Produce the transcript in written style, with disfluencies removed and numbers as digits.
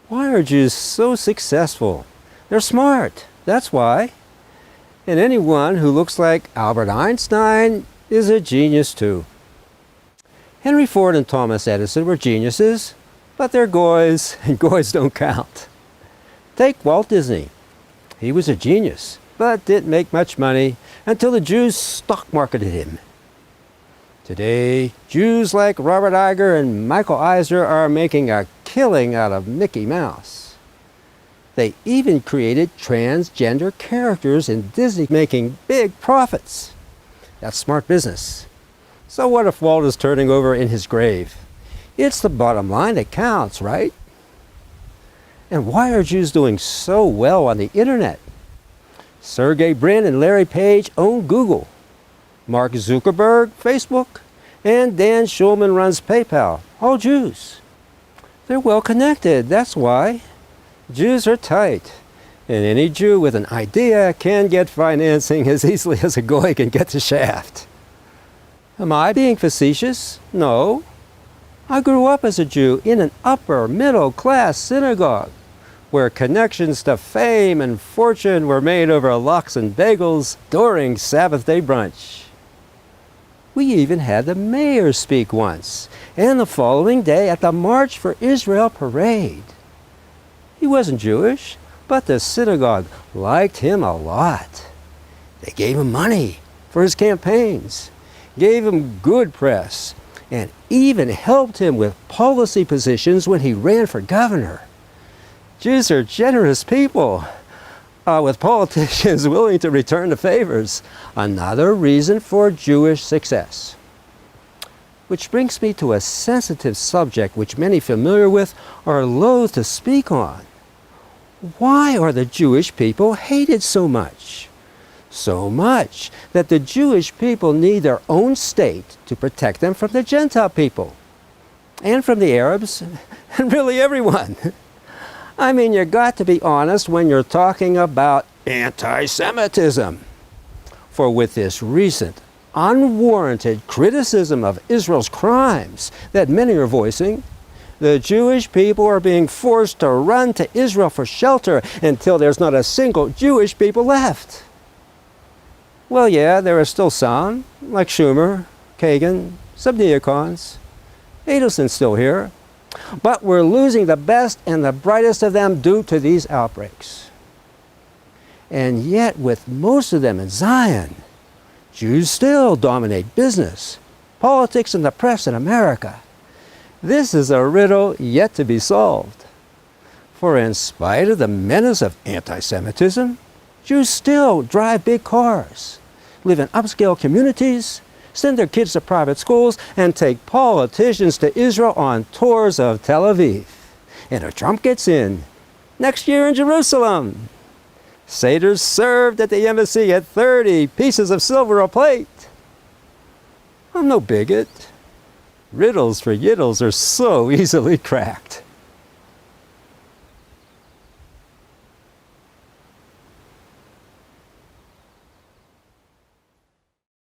Why are Jews so successful? They're smart, that's why. And anyone who looks like Albert Einstein is a genius too. Henry Ford and Thomas Edison were geniuses, but they're goys, and goys don't count. Take Walt Disney. He was a genius, but didn't make much money until the Jews stock marketed him. Today, Jews like Robert Iger and Michael Eisner are making a killing out of Mickey Mouse. They even created transgender characters in Disney, making big profits. That's smart business. So what if Walt is turning over in his grave? It's the bottom line that counts, right? And why are Jews doing so well on the internet? Sergey Brin and Larry Page own Google. Mark Zuckerberg, Facebook, and Dan Schulman runs PayPal, all Jews. They're well connected, that's why. Jews are tight, and any Jew with an idea can get financing as easily as a goy can get the shaft. Am I being facetious? No. I grew up as a Jew in an upper middle class synagogue where connections to fame and fortune were made over lox and bagels during Sabbath day brunch. We even had the mayor speak once, and the following day at the March for Israel parade. He wasn't Jewish, but the synagogue liked him a lot. They gave him money for his campaigns, gave him good press, and even helped him with policy positions when he ran for governor. Jews are generous people, with politicians willing to return the favors. Another reason for Jewish success. Which brings me to a sensitive subject which many familiar with are loath to speak on. Why are the Jewish people hated so much? So much that the Jewish people need their own state to protect them from the Gentile people and from the Arabs and really everyone. I mean, you got to be honest when you're talking about anti-Semitism. For with this recent, unwarranted criticism of Israel's crimes that many are voicing, the Jewish people are being forced to run to Israel for shelter until there's not a single Jewish people left. Well, yeah, there are still some, like Schumer, Kagan, some neocons. Adelson's still here. But we're losing the best and the brightest of them due to these outbreaks. And yet, with most of them in Zion, Jews still dominate business, politics, and the press in America. This is a riddle yet to be solved. For in spite of the menace of anti-Semitism, Jews still drive big cars, live in upscale communities, send their kids to private schools, and take politicians to Israel on tours of Tel Aviv. And if Trump gets in, next year in Jerusalem, Seder's served at the embassy at 30 pieces of silver a plate. I'm no bigot. Riddles for yiddles are so easily cracked.